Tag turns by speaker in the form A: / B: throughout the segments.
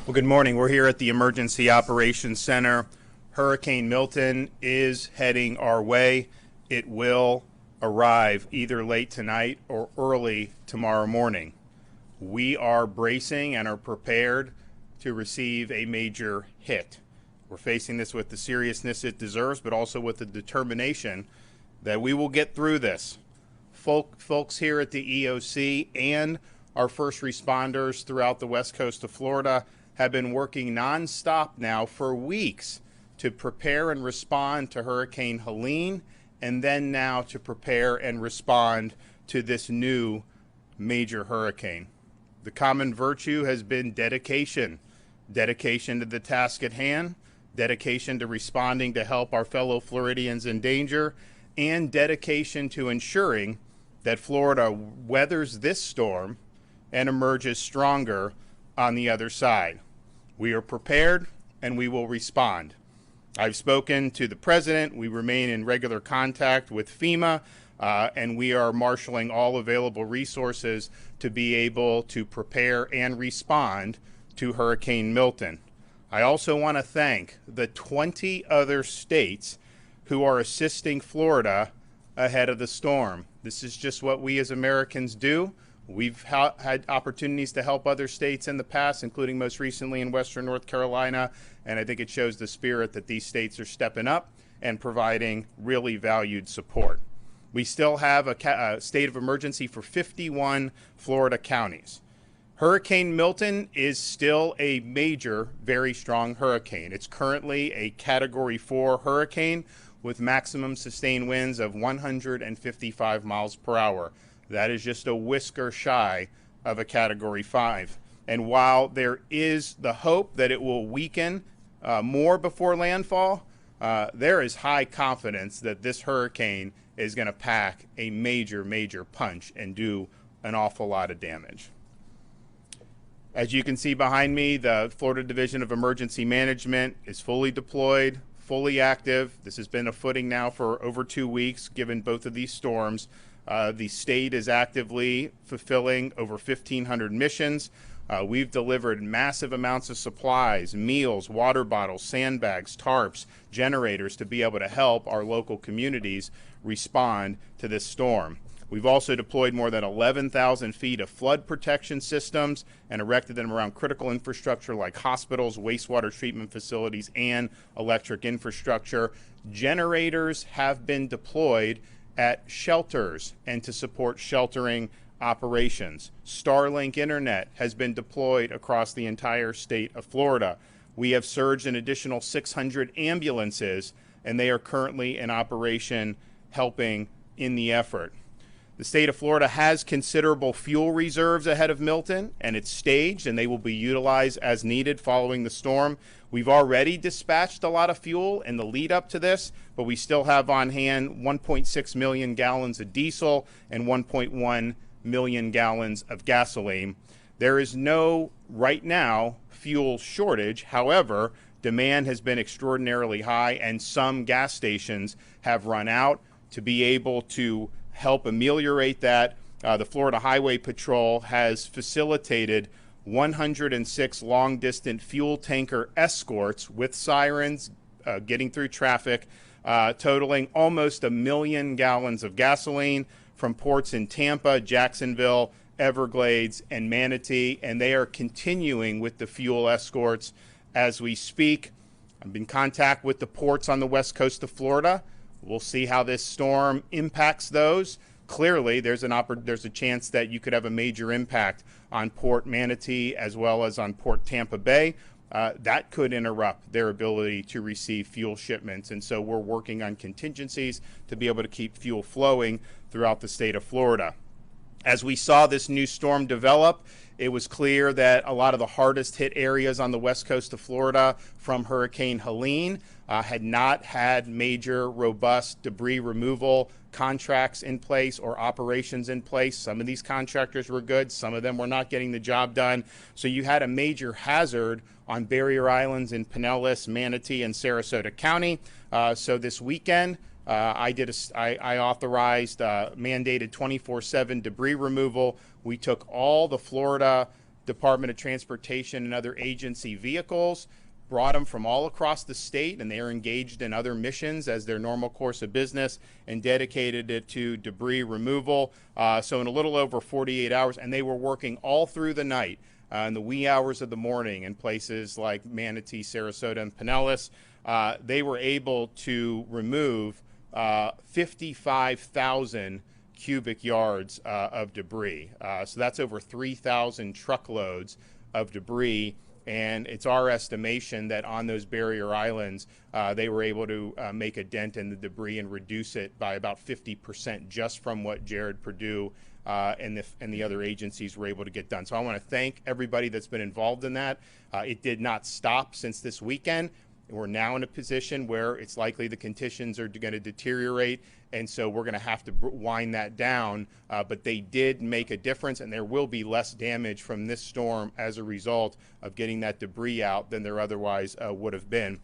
A: Well, good morning. We're here at the Emergency Operations Center. Hurricane Milton is heading our way. It will arrive either late tonight or early tomorrow morning. We are bracing and are prepared to receive a major hit. We're facing this with the seriousness it deserves, but also with the determination that we will get through this. Folks here at the EOC and our first responders throughout the west coast of Florida have been working nonstop now for weeks to prepare and respond to Hurricane Helene, and then now to prepare and respond to this new major hurricane. The common virtue has been dedication. Dedication to the task at hand, dedication to responding to help our fellow Floridians in danger, and dedication to ensuring that Florida weathers this storm and emerges stronger on the other side. We are prepared and we will respond. I've spoken to the president. We remain in regular contact with FEMA, and we are marshaling all available resources to be able to prepare and respond to Hurricane Milton. I also want to thank the 20 other states who are assisting Florida ahead of the storm. This is just what we as Americans do. We've had opportunities to help other states in the past, including most recently in Western North Carolina, and I think it shows the spirit that these states are stepping up and providing really valued support. We still have a state of emergency for 51 Florida counties. Hurricane Milton is still a major, very strong hurricane. It's currently a Category 4 hurricane with maximum sustained winds of 155 miles per hour. That is just a whisker shy of a Category 5. And while there is the hope that it will weaken more before landfall, there is high confidence that this hurricane is going to pack a major, major punch and do an awful lot of damage. As you can see behind me, the Florida Division of Emergency Management is fully deployed, fully active. This has been a footing now for over 2 weeks, given both of these storms. The state is actively fulfilling over 1,500 missions. We've delivered massive amounts of supplies, meals, water bottles, sandbags, tarps, generators to be able to help our local communities respond to this storm. We've also deployed more than 11,000 feet of flood protection systems and erected them around critical infrastructure like hospitals, wastewater treatment facilities, and electric infrastructure. Generators have been deployed at shelters and to support sheltering operations. Starlink internet has been deployed across the entire state of Florida. We have surged an additional 600 ambulances, and they are currently in operation helping in the effort. The state of Florida has considerable fuel reserves ahead of Milton, and it's staged, and they will be utilized as needed following the storm. We've already dispatched a lot of fuel in the lead up to this, but we still have on hand 1.6 million gallons of diesel and 1.1 million gallons of gasoline. There is no, right now, fuel shortage. However, demand has been extraordinarily high, and some gas stations have run out. To be able to help ameliorate that, the Florida Highway Patrol has facilitated 106 long-distance fuel tanker escorts with sirens getting through traffic, totaling almost 1 million gallons of gasoline from ports in Tampa, Jacksonville, Everglades, and Manatee, and they are continuing with the fuel escorts as we speak. I'm in contact with the ports on the west coast of Florida. We'll see how this storm impacts those. Clearly, there's a chance that you could have a major impact on Port Manatee as well as on Port Tampa Bay. That could interrupt their ability to receive fuel shipments. And so we're working on contingencies to be able to keep fuel flowing throughout the state of Florida. As we saw this new storm develop, it was clear that a lot of the hardest hit areas on the west coast of Florida from Hurricane Helene had not had major, robust debris removal contracts in place or operations in place. Some of these contractors were good. Some of them were not getting the job done. So you had a major hazard on barrier islands in Pinellas, Manatee, and Sarasota County. So this weekend, I authorized mandated 24/7 debris removal. We took all the Florida Department of Transportation and other agency vehicles, brought them from all across the state, and they are engaged in other missions as their normal course of business, and dedicated it to debris removal. So in a little over 48 hours, and they were working all through the night, in the wee hours of the morning in places like Manatee, Sarasota, and Pinellas. They were able to remove 55,000 cubic yards of debris. So that's over 3,000 truckloads of debris. And it's our estimation that on those barrier islands, they were able to make a dent in the debris and reduce it by about 50% just from what Jared Perdue and the other agencies were able to get done. So I want to thank everybody that's been involved in that. It did not stop since this weekend. We're now in a position where it's likely the conditions are going to deteriorate, and so we're going to have to wind that down. But they did make a difference, and there will be less damage from this storm as a result of getting that debris out than there otherwise would have been.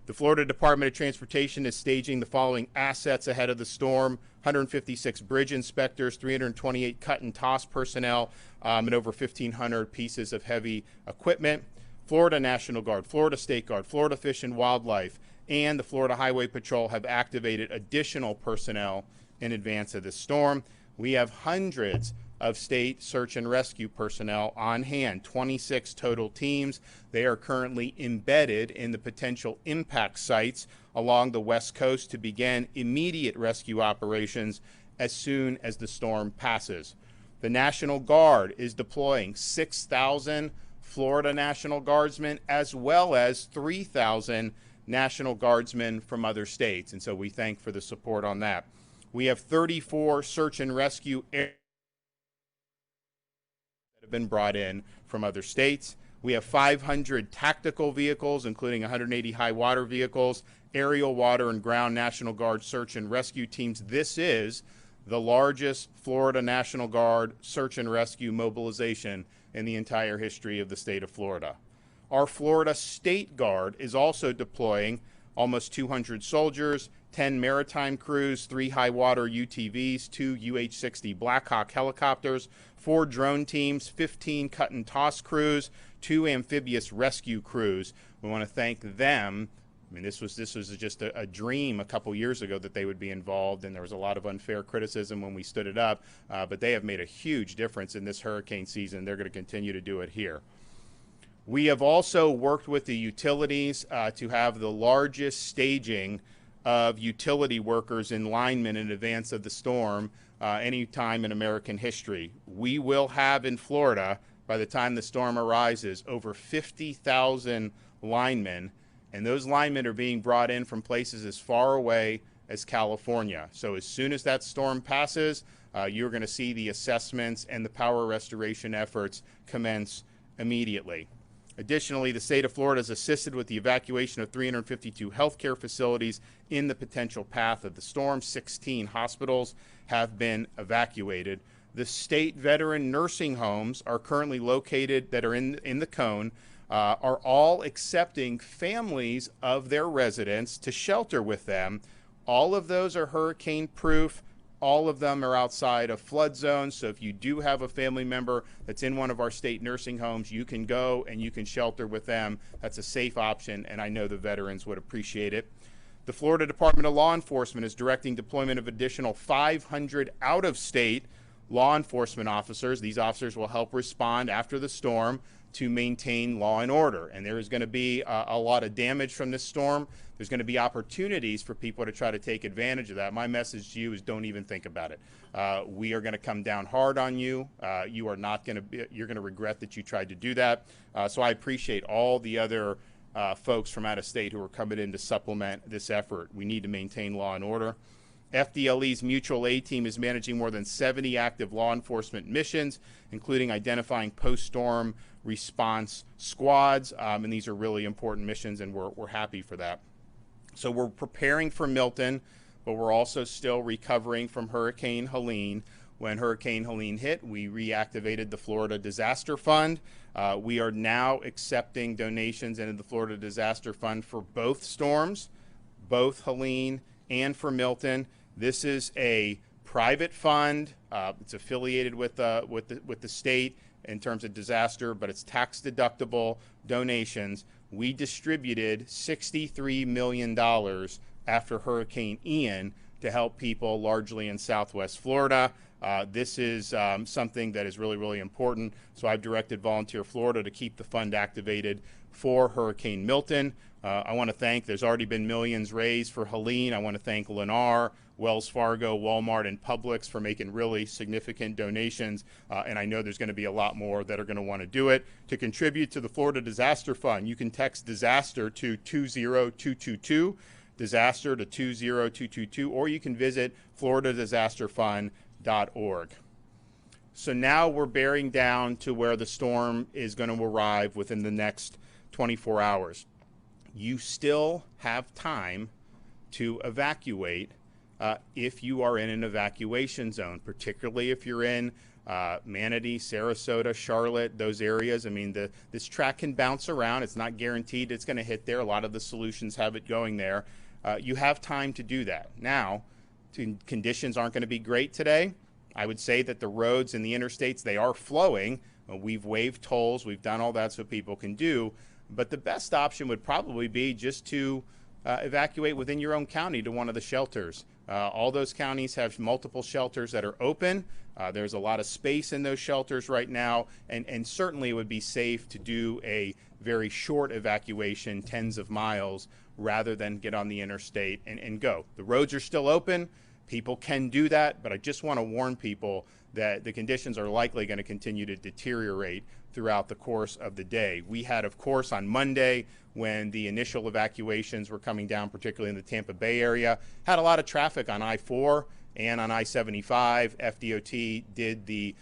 A: The Florida Department of Transportation is staging the following assets ahead of the storm: 156 bridge inspectors, 328 cut and toss personnel, and over 1,500 pieces of heavy equipment. Florida National Guard, Florida State Guard, Florida Fish and Wildlife, and the Florida Highway Patrol have activated additional personnel in advance of this storm. We have hundreds of state search and rescue personnel on hand, 26 total teams. They are currently embedded in the potential impact sites along the West Coast to begin immediate rescue operations as soon as the storm passes. The National Guard is deploying 6,000 Florida National Guardsmen, as well as 3,000 National Guardsmen from other states. And so we thank for the support on that. We have 34 search and rescue that have been brought in from other states. We have 500 tactical vehicles, including 180 high water vehicles, aerial, water, and ground National Guard search and rescue teams. This is the largest Florida National Guard search and rescue mobilization in the entire history of the state of Florida. Our Florida State Guard is also deploying almost 200 soldiers, 10 maritime crews, 3 high water UTVs, 2 UH-60 Blackhawk helicopters, 4 drone teams, 15 cut and toss crews, 2 amphibious rescue crews. We want to thank them. I mean, this was just a dream a couple years ago that they would be involved, and there was a lot of unfair criticism when we stood it up, but they have made a huge difference in this hurricane season. They're going to continue to do it here. We have also worked with the utilities to have the largest staging of utility workers and linemen in advance of the storm any time in American history. We will have in Florida, by the time the storm arises, over 50,000 linemen. And those linemen are being brought in from places as far away as California. So as soon as that storm passes, you're going to see the assessments and the power restoration efforts commence immediately. Additionally, the state of Florida has assisted with the evacuation of 352 healthcare facilities in the potential path of the storm. 16 hospitals have been evacuated. The state veteran nursing homes are currently located that are in the cone. Are all accepting families of their residents to shelter with them. All of those are hurricane proof. All of them are outside of flood zones. So if you do have a family member that's in one of our state nursing homes, you can go and you can shelter with them. That's a safe option, and I know the veterans would appreciate it. The Florida Department of Law Enforcement is directing deployment of additional 500 out-of-state law enforcement officers. These officers will help respond after the storm to maintain law and order. And there is going to be a lot of damage from this storm. There's going to be opportunities for people to try to take advantage of that. My message to you is don't even think about it. We are going to come down hard on you. You are not going to you're going to regret that you tried to do that. So I appreciate all the other folks from out of state who are coming in to supplement this effort. We need to maintain law and order. FDLE's mutual aid team is managing more than 70 active law enforcement missions, including identifying post-storm response squads, and these are really important missions, and we're happy for that. So we're preparing for Milton, but we're also still recovering from Hurricane Helene. When Hurricane Helene hit, we reactivated the Florida Disaster Fund. We are now accepting donations into the Florida Disaster Fund for both storms, both Helene and for Milton. This is a private fund. It's affiliated with the state, in terms of disaster, but it's tax-deductible donations. We distributed $63 million after Hurricane Ian to help people largely in Southwest Florida. This is something that is really, really important. So I've directed Volunteer Florida to keep the fund activated for Hurricane Milton. I want to thank, there's already been millions raised for Helene. I want to thank Lennar, Wells Fargo, Walmart, and Publix for making really significant donations. And I know there's going to be a lot more that are going to want to do it. To contribute to the Florida Disaster Fund, you can text disaster to 20222, disaster to 20222, or you can visit floridadisasterfund.org. So now we're bearing down to where the storm is going to arrive within the next 24 hours. You still have time to evacuate if you are in an evacuation zone, particularly if you're in Manatee, Sarasota, Charlotte, those areas. I mean, this track can bounce around. It's not guaranteed it's going to hit there. A lot of the solutions have it going there. You have time to do that. Now, conditions aren't going to be great today. I would say that the roads and the interstates, they are flowing. We've waived tolls. We've done all that so people can do. But the best option would probably be just to evacuate within your own county to one of the shelters. All those counties have multiple shelters that are open. There's a lot of space in those shelters right now, and certainly it would be safe to do a very short evacuation, tens of miles, rather than get on the interstate and go. The roads are still open. People can do that, but I just want to warn people that the conditions are likely going to continue to deteriorate throughout the course of the day. We had, of course, on Monday, when the initial evacuations were coming down, particularly in the Tampa Bay area, had a lot of traffic on I-4 and on I-75. FDOT did the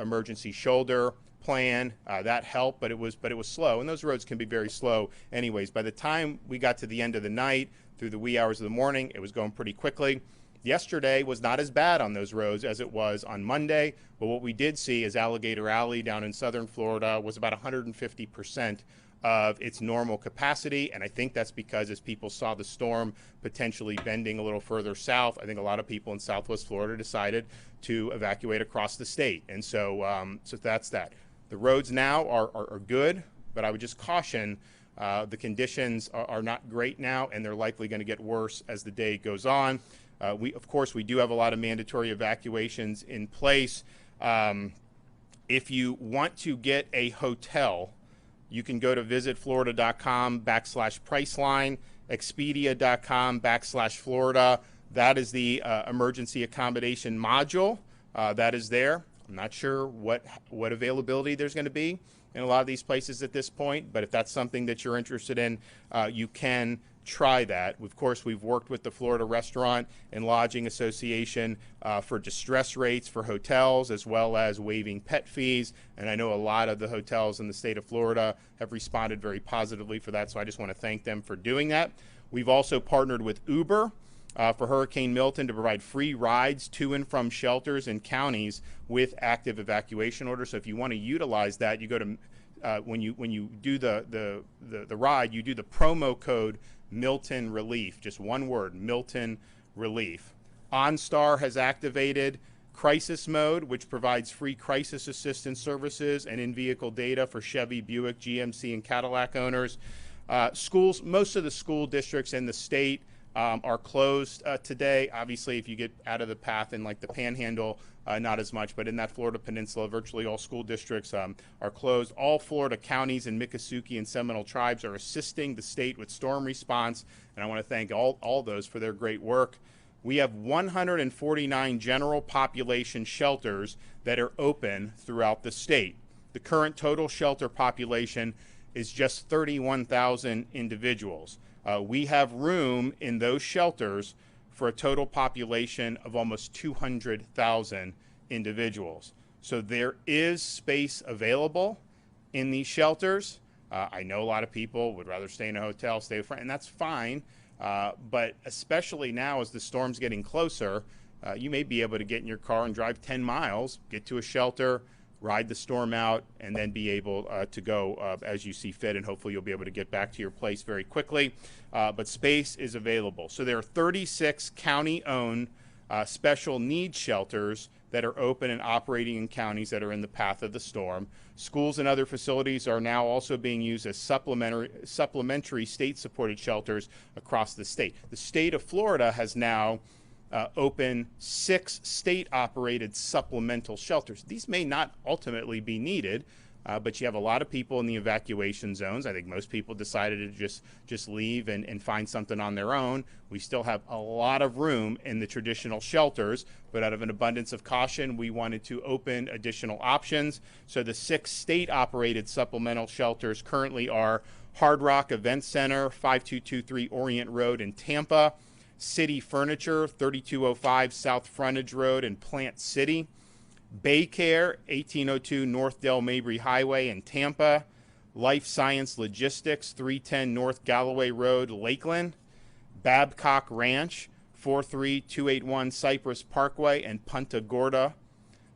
A: emergency shoulder plan. That helped, but it was slow, and those roads can be very slow anyways. By the time we got to the end of the night, through the wee hours of the morning, it was going pretty quickly. Yesterday was not as bad on those roads as it was on Monday, but what we did see is Alligator Alley down in southern Florida was about 150% of its normal capacity, and I think that's because as people saw the storm potentially bending a little further south, I think a lot of people in Southwest Florida decided to evacuate across the state, and so that's that. The roads now are good, but I would just caution the conditions are not great now, and they're likely going to get worse as the day goes on. Of course, we do have a lot of mandatory evacuations in place. If you want to get a hotel, you can go to visitflorida.com/Priceline, Expedia.com/Florida. That is the emergency accommodation module that is there. I'm not sure what availability there's going to be in a lot of these places at this point, but if that's something that you're interested in, you can try that. Of course, we've worked with the Florida Restaurant and Lodging Association for distress rates for hotels, as well as waiving pet fees. And I know a lot of the hotels in the state of Florida have responded very positively for that, so I just want to thank them for doing that. We've also partnered with Uber for Hurricane Milton to provide free rides to and from shelters and counties with active evacuation orders. So if you want to utilize that, you go to when you do the ride, you do the promo code Milton Relief, just one word, Milton Relief. OnStar has activated crisis mode, which provides free crisis assistance services and in-vehicle data for Chevy, Buick, GMC, and Cadillac owners. Schools, most of the school districts in the state are closed today. Obviously, if you get out of the path in like the Panhandle, not as much, but in that Florida Peninsula, virtually all school districts are closed. All Florida counties and Miccosukee and Seminole tribes are assisting the state with storm response, and I want to thank all those for their great work. We have 149 general population shelters that are open throughout the state. The current total shelter population is just 31,000 individuals. We have room in those shelters for a total population of almost 200,000 individuals. So there is space available in these shelters. I know a lot of people would rather stay in a hotel, stay with friends, and that's fine. But especially now as the storm's getting closer, you may be able to get in your car and drive 10 miles, get to a shelter, ride the storm out, and then be able to go as you see fit, and hopefully you'll be able to get back to your place very quickly. But space is available. So there are 36 county-owned special needs shelters that are open and operating in counties that are in the path of the storm. Schools and other facilities are now also being used as supplementary state-supported shelters across the state. The state of Florida has now opened 6 state-operated supplemental shelters. These may not ultimately be needed, but you have a lot of people in the evacuation zones. I think most people decided to just leave and find something on their own. We still have a lot of room in the traditional shelters, but out of an abundance of caution, we wanted to open additional options. So the 6 state-operated supplemental shelters currently are Hard Rock Event Center, 5223 Orient Road in Tampa, City Furniture, 3205 South Frontage Road in Plant City, Baycare, 1802 North Del Mabry Highway in Tampa, Life Science Logistics, 310 North Galloway Road, Lakeland, Babcock Ranch, 43281 Cypress Parkway in Punta Gorda,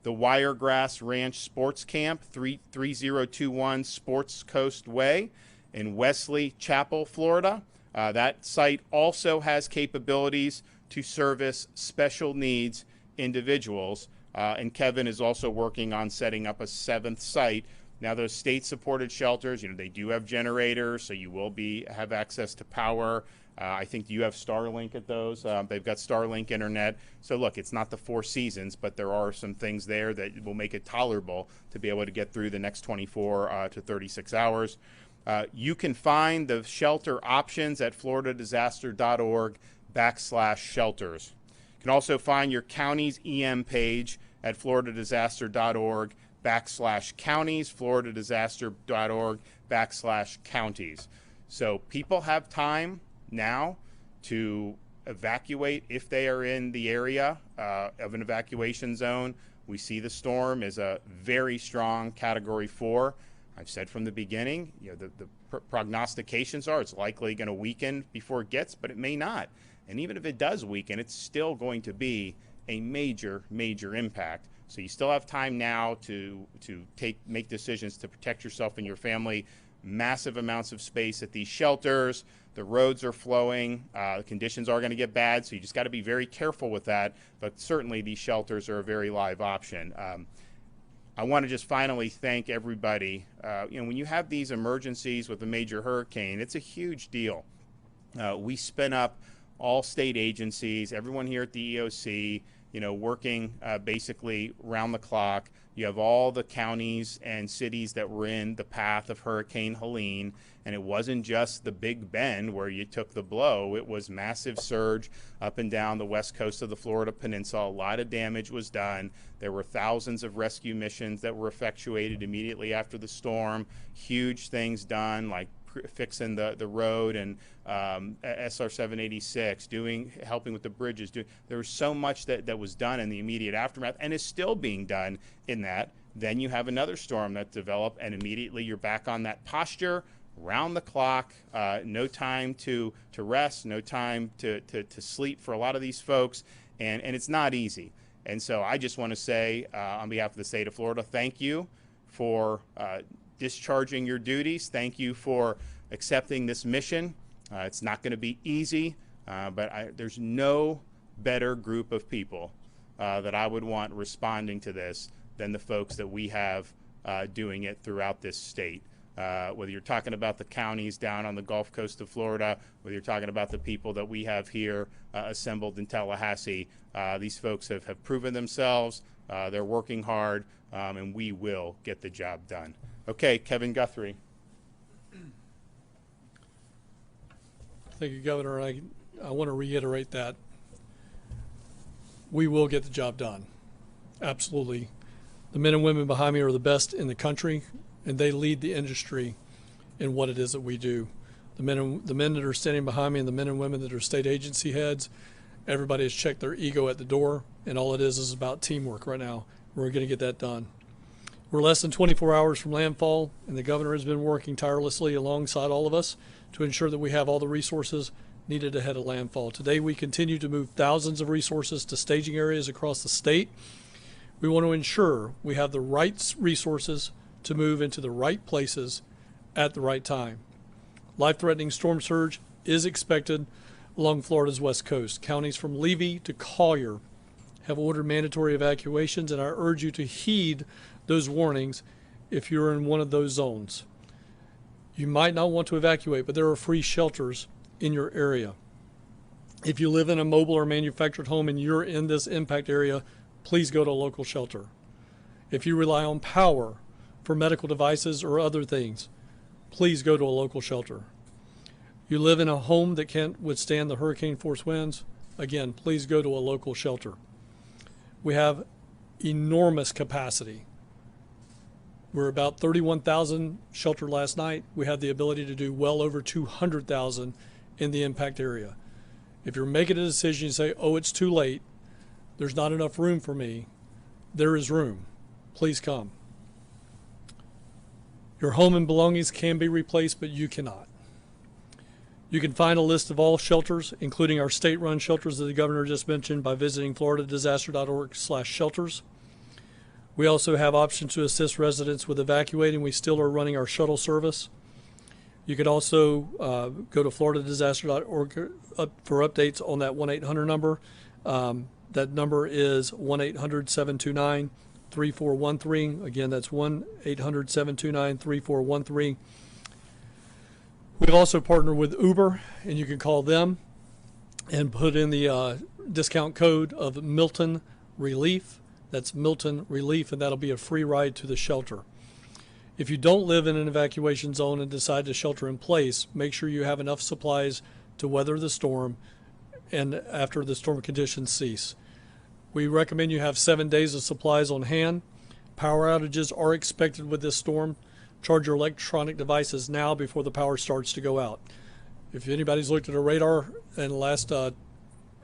A: the Wiregrass Ranch Sports Camp, 3021 Sports Coast Way in Wesley Chapel, Florida. That site also has capabilities to service special needs individuals. And Kevin is also working on setting up a 7th site. Now, those state-supported shelters, they do have generators, so you will have access to power. I think you have Starlink at those. They've got Starlink internet. So, look, it's not the 4 seasons, but there are some things there that will make it tolerable to be able to get through the next 24 to 36 hours. You can find the shelter options at floridadisaster.org/shelters. You can also find your county's EM page at floridadisaster.org/counties, floridadisaster.org/counties. So people have time now to evacuate if they are in the area of an evacuation zone. We see the storm is a very strong Category 4. I've said from the beginning, the prognostications are it's likely going to weaken before it gets, but it may not. And even if it does weaken, it's still going to be a major, major impact. So you still have time now to make decisions to protect yourself and your family. Massive amounts of space at these shelters. The roads are flowing. The conditions are going to get bad, so you just got to be very careful with that. But certainly these shelters are a very live option. I want to just finally thank everybody. When you have these emergencies with a major hurricane, it's a huge deal. We spin up all state agencies, everyone here at the EOC, working basically round the clock. You have all the counties and cities that were in the path of Hurricane Helene, and it wasn't just the Big Bend where you took the blow. It was massive surge up and down the west coast of the Florida Peninsula. A lot of damage was done. There were thousands of rescue missions that were effectuated immediately after the storm. Huge things done, like fixing the road and SR 786, helping with the bridges. There was so much that was done in the immediate aftermath and is still being done in that. Then you have another storm that developed, and immediately you're back on that posture, round the clock, no time to rest, no time to sleep for a lot of these folks, and it's not easy. And so I just want to say, on behalf of the state of Florida, thank you for discharging your duties. Thank you for accepting this mission. It's not going to be easy, but there's no better group of people that I would want responding to this than the folks that we have doing it throughout this state. Whether you're talking about the counties down on the Gulf Coast of Florida, whether you're talking about the people that we have here assembled in Tallahassee, these folks have proven themselves. They're working hard, and we will get the job done. Okay, Kevin Guthrie.
B: Thank you, Governor. I want to reiterate that we will get the job done. Absolutely. The men and women behind me are the best in the country, and they lead the industry in what it is that we do. The men that are standing behind me and the men and women that are state agency heads, everybody has checked their ego at the door, and all it is about teamwork right now. We're going to get that done. We're less than 24 hours from landfall, and the governor has been working tirelessly alongside all of us to ensure that we have all the resources needed ahead of landfall. Today, we continue to move thousands of resources to staging areas across the state. We want to ensure we have the right resources to move into the right places at the right time. Life-threatening storm surge is expected along Florida's west coast. Counties from Levy to Collier have ordered mandatory evacuations, and I urge you to heed those warnings if you're in one of those zones. You might not want to evacuate, but there are free shelters in your area. If you live in a mobile or manufactured home and you're in this impact area, please go to a local shelter. If you rely on power for medical devices or other things, please go to a local shelter. You live in a home that can't withstand the hurricane force winds, again, please go to a local shelter. We have enormous capacity. We're about 31,000 sheltered last night. We have the ability to do well over 200,000 in the impact area. If you're making a decision, you say, oh, it's too late, there's not enough room for me, there is room. Please come. Your home and belongings can be replaced, but you cannot. You can find a list of all shelters, including our state-run shelters that the governor just mentioned, by visiting floridadisaster.org/shelters. We also have options to assist residents with evacuating. We still are running our shuttle service. You could also go to floridadisaster.org for updates on that 1-800 number. That number is 1-800-729-3413. Again, that's 1-800-729-3413. We've also partnered with Uber, and you can call them and put in the discount code of Milton Relief. That's Milton Relief, and that'll be a free ride to the shelter. If you don't live in an evacuation zone and decide to shelter in place, make sure you have enough supplies to weather the storm and after the storm conditions cease. We recommend you have 7 days of supplies on hand. Power outages are expected with this storm. Charge your electronic devices now before the power starts to go out. If anybody's looked at a radar in the last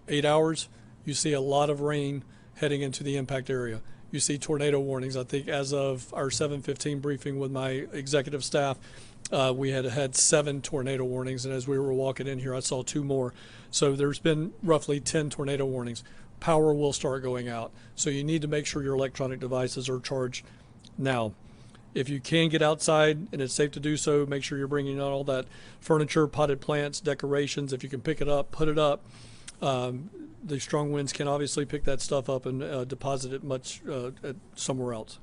B: 8 hours, you see a lot of rain heading into the impact area. You see tornado warnings. I think as of our 7:15 briefing with my executive staff, we had 7 tornado warnings, and as we were walking in here, I saw 2 more. So there's been roughly 10 tornado warnings. Power will start going out, so you need to make sure your electronic devices are charged now. If you can get outside and it's safe to do so, make sure you're bringing out all that furniture, potted plants, decorations. If you can pick it up, put it up. The strong winds can obviously pick that stuff up and deposit it much somewhere else.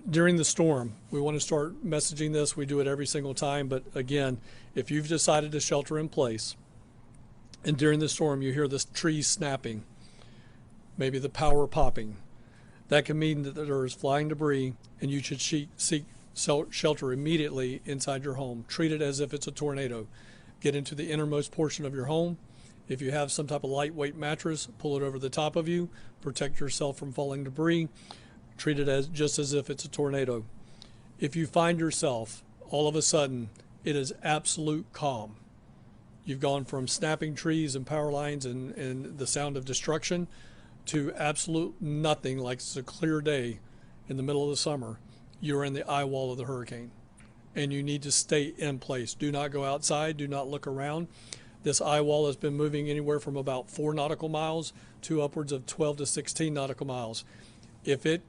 B: During the storm, we want to start messaging this. We do it every single time, but again, if you've decided to shelter in place and during the storm you hear the trees snapping, maybe the power popping, that can mean that there is flying debris and you should seek shelter immediately inside your home. Treat it as if it's a tornado. Get into the innermost portion of your home. If you have some type of lightweight mattress, pull it over the top of you. Protect yourself from falling debris. Treat it as just as if it's a tornado. If you find yourself, all of a sudden, it is absolute calm. You've gone from snapping trees and power lines and the sound of destruction to absolute nothing, like it's a clear day in the middle of the summer. You're in the eye wall of the hurricane, and you need to stay in place. Do not go outside. Do not look around. This eye wall has been moving anywhere from about 4 nautical miles to upwards of 12 to 16 nautical miles. If it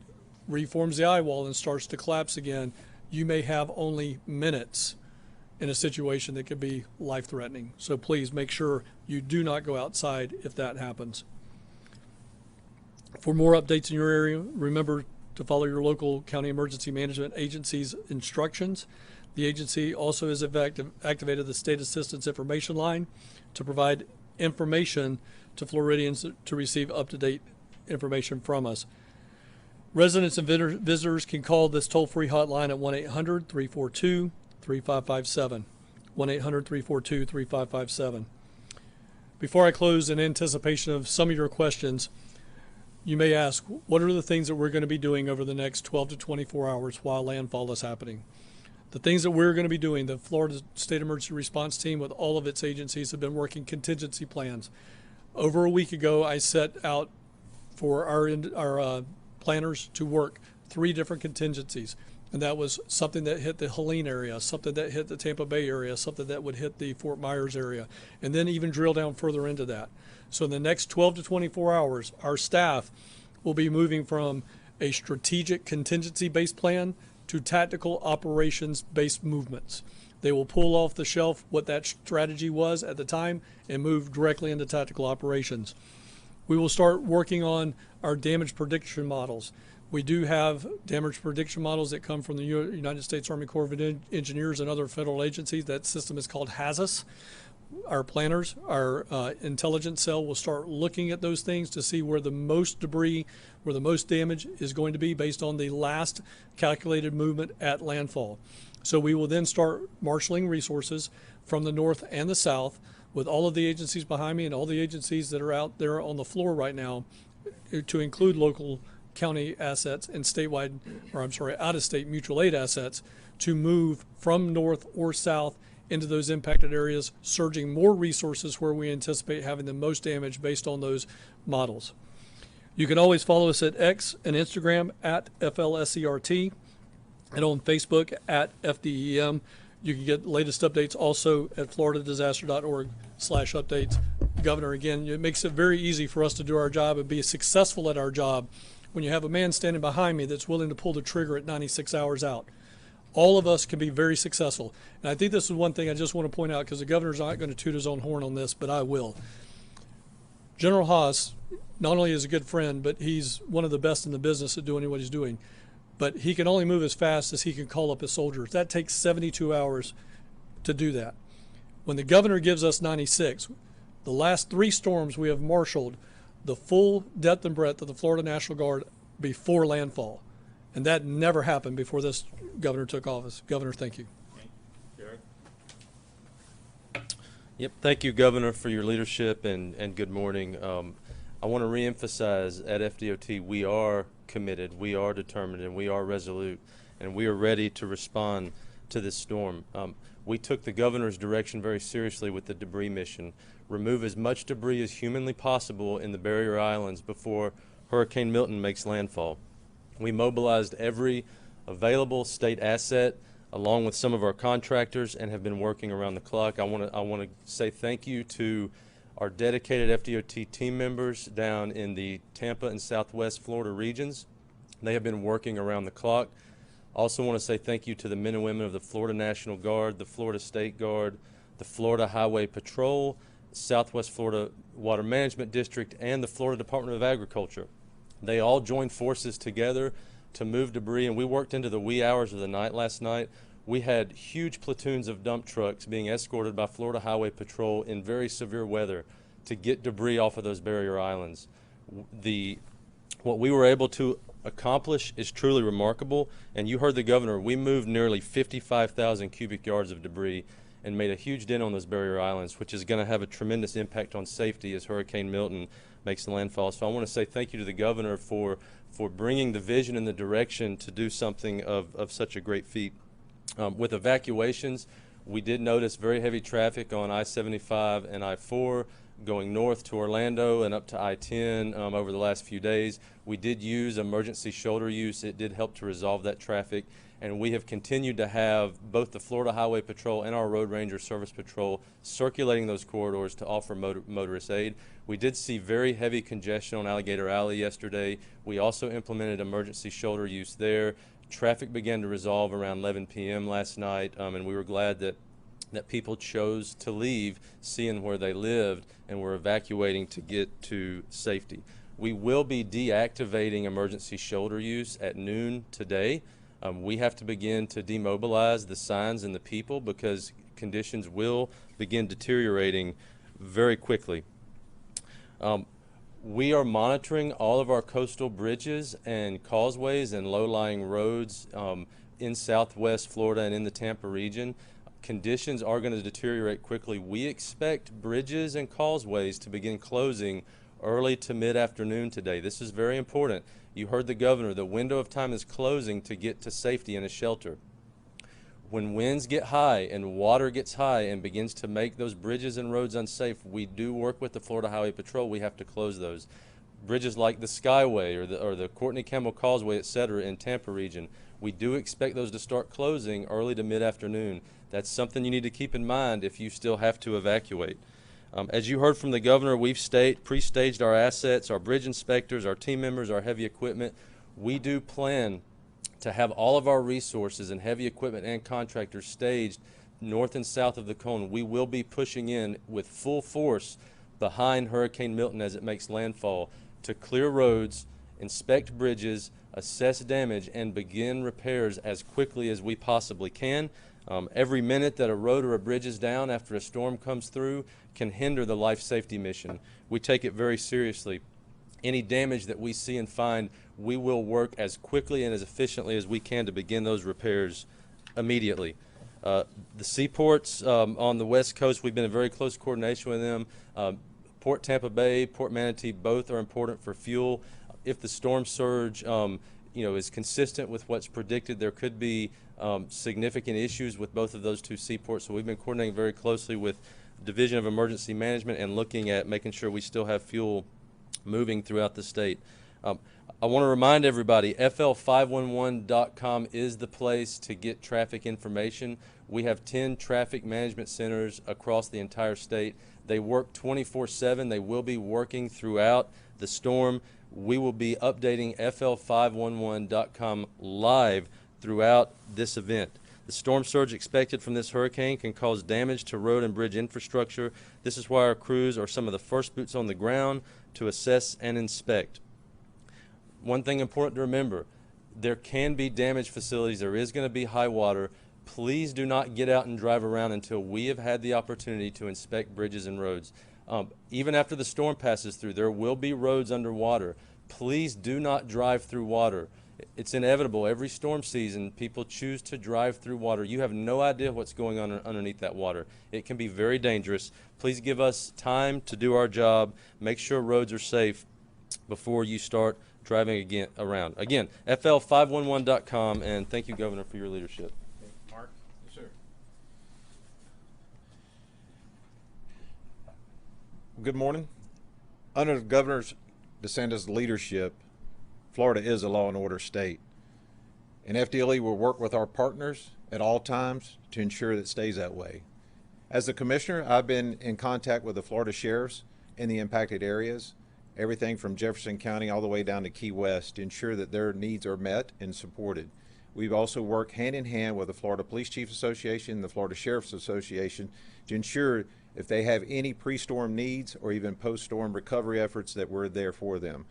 B: reforms the eye wall and starts to collapse again, you may have only minutes in a situation that could be life-threatening. So please make sure you do not go outside if that happens. For more updates in your area, remember to follow your local county emergency management agency's instructions. The agency also has activated the State Assistance Information Line to provide information to Floridians to receive up-to-date information from us. Residents and visitors can call this toll-free hotline at 1-800-342-3557. 1-800-342-3557. Before I close, in anticipation of some of your questions, you may ask, what are the things that we're going to be doing over the next 12 to 24 hours while landfall is happening? The things that we're going to be doing, the Florida State Emergency Response Team with all of its agencies have been working contingency plans. Over a week ago, I set out for our planners to work 3 different contingencies. And that was something that hit the Helene area, something that hit the Tampa Bay area, something that would hit the Fort Myers area, and then even drill down further into that. So in the next 12 to 24 hours, our staff will be moving from a strategic contingency-based plan to tactical operations-based movements. They will pull off the shelf what that strategy was at the time and move directly into tactical operations. We will start working on our damage prediction models. We do have damage prediction models that come from the United States Army Corps of Engineers and other federal agencies. That system is called Haas. Our planners, our intelligence cell will start looking at those things to see where the most debris, where the most damage is going to be based on the last calculated movement at landfall. So we will then start marshaling resources from the north and the south with all of the agencies behind me and all the agencies that are out there on the floor right now, to include local county assets and statewide, or I'm sorry, out-of-state mutual aid assets, to move from north or south into those impacted areas, surging more resources where we anticipate having the most damage based on those models. You can always follow us at X and Instagram at FLSERT and on Facebook at FDEM. You can get latest updates also at floridadisaster.org/updates. Governor, again, it makes it very easy for us to do our job and be successful at our job when you have a man standing behind me that's willing to pull the trigger at 96 hours out. All of us can be very successful. And I think this is one thing I just want to point out, because the governor's not going to toot his own horn on this, but I will. General Haas not only is a good friend, but he's one of the best in the business at doing what he's doing. But he can only move as fast as he can call up his soldiers. That takes 72 hours to do that. When the governor gives us 96, the last 3 storms we have marshaled the full depth and breadth of the Florida National Guard before landfall. And that never happened before this governor took office. Governor, thank you.
C: Yep, thank you, Governor, for your leadership, and good morning. I want to reemphasize at FDOT, we are committed, we are determined, and we are resolute, and we are ready to respond to this storm. We took the governor's direction very seriously with the debris mission. Remove as much debris as humanly possible in the barrier islands before Hurricane Milton makes landfall. We mobilized every available state asset along with some of our contractors and have been working around the clock. I want to say thank you to our dedicated FDOT team members down in the Tampa and Southwest Florida regions. They have been working around the clock. Also want to say thank you to the men and women of the Florida National Guard, the Florida State Guard, the Florida Highway Patrol, Southwest Florida Water Management District, and the Florida Department of Agriculture. They all joined forces together to move debris, and we worked into the wee hours of the night last night. We had huge platoons of dump trucks being escorted by Florida Highway Patrol in very severe weather to get debris off of those barrier islands. What we were able to accomplish is truly remarkable, and you heard the governor. We moved nearly 55,000 cubic yards of debris and made a huge dent on those barrier islands, which is going to have a tremendous impact on safety as Hurricane Milton makes the landfall. So I want to say thank you to the governor for bringing the vision and the direction to do something of such a great feat. With evacuations, we did notice very heavy traffic on I-75 and I-4 going north to Orlando and up to I-10 over the last few days. We did use emergency shoulder use. It did help to resolve that traffic. And we have continued to have both the Florida Highway Patrol and our Road Ranger Service Patrol circulating those corridors to offer motorist aid. We did see very heavy congestion on Alligator Alley yesterday. We also implemented emergency shoulder use there. Traffic began to resolve around 11 p.m. last night, and we were glad that people chose to leave, seeing where they lived, and were evacuating to get to safety. We will be deactivating emergency shoulder use at noon today. We have to begin to demobilize the signs and the people because conditions will begin deteriorating very quickly. We are monitoring all of our coastal bridges and causeways and low-lying roads in Southwest Florida and in the Tampa region. Conditions are going to deteriorate quickly. We expect bridges and causeways to begin closing early to mid-afternoon today. This is very important. You heard the governor. The window of time is closing to get to safety in a shelter. When winds get high and water gets high and begins to make those bridges and roads unsafe, we do work with the Florida Highway Patrol. We have to close those. Bridges like the Skyway or the Courtney Campbell Causeway, etc. in Tampa region, we do expect those to start closing early to mid-afternoon. That's something you need to keep in mind if you still have to evacuate. As you heard from the governor, we've pre-staged our assets, our bridge inspectors, our team members, our heavy equipment. We do plan to have all of our resources and heavy equipment and contractors staged north and south of the cone. We will be pushing in with full force behind Hurricane Milton as it makes landfall to clear roads, inspect bridges, assess damage, and begin repairs as quickly as we possibly can. Every minute that a road or a bridge is down after a storm comes through can hinder the life safety mission. We take it very seriously. Any damage that we see and find, we will work as quickly and as efficiently as we can to begin those repairs immediately. The seaports on the West Coast, we've been in very close coordination with them. Port Tampa Bay, Port Manatee, both are important for fuel. If the storm surge is consistent with what's predicted, there could be significant issues with both of those two seaports. So we've been coordinating very closely with Division of Emergency Management and looking at making sure we still have fuel moving throughout the state. I want to remind everybody, FL511.com is the place to get traffic information. We have 10 traffic management centers across the entire state. They work 24/7. They will be working throughout the storm. We will be updating FL511.com live throughout this event. The storm surge expected from this hurricane can cause damage to road and bridge infrastructure. This is why our crews are some of the first boots on the ground to assess and inspect. One thing important to remember, there can be damaged facilities. There is going to be high water. Please do not get out and drive around until we have had the opportunity to inspect bridges and roads. Even after the storm passes through, there will be roads underwater. Please do not drive through water. It's inevitable. Every storm season, people choose to drive through water. You have no idea what's going on underneath that water. It can be very dangerous. Please give us time to do our job. Make sure roads are safe before you start driving around. Again, FL511.com, and thank you, Governor, for your leadership.
A: Mark? Yes, sir.
D: Good morning. Under Governor DeSantis' leadership, Florida is a law and order state. And FDLE will work with our partners at all times to ensure that it stays that way. As the commissioner, I've been in contact with the Florida sheriffs in the impacted areas, everything from Jefferson County all the way down to Key West, to ensure that their needs are met and supported. We've also worked hand in hand with the Florida Police Chiefs Association, the Florida Sheriff's Association, to ensure if they have any pre-storm needs or even post-storm recovery efforts that we're there for them.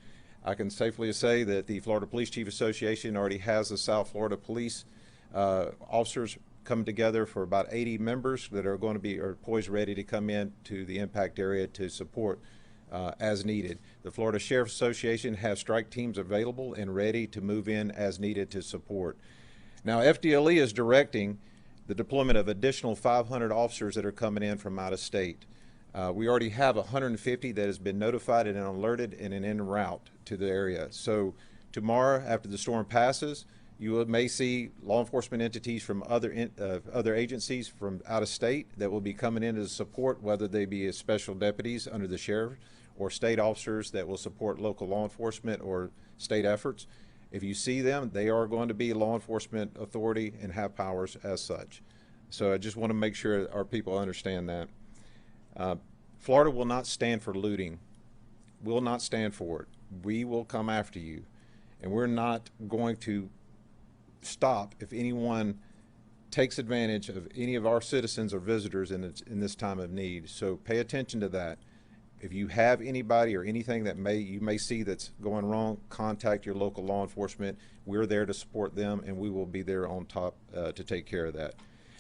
D: I can safely say that the Florida Police Chief Association already has the South Florida Police officers come together for about 80 members that are going to be poised ready to come in to the impact area to support as needed. The Florida Sheriff's Association has strike teams available and ready to move in as needed to support. Now, FDLE is directing the deployment of additional 500 officers that are coming in from out of state. We already have 150 that has been notified and alerted and en route to the area. So tomorrow, after the storm passes, you may see law enforcement entities from other agencies from out of state that will be coming in to support, whether they be as special deputies under the sheriff or state officers that will support local law enforcement or state efforts. If you see them, they are going to be law enforcement authority and have powers as such. So I just want to make sure our people understand that. Florida will not stand for looting, will not stand for it. We will come after you, and we're not going to stop if anyone takes advantage of any of our citizens or visitors in this time of need. So pay attention to that. If you have anybody or anything that you may see that's going wrong, contact your local law enforcement. We're there to support them, and we will be there on top to take care of that.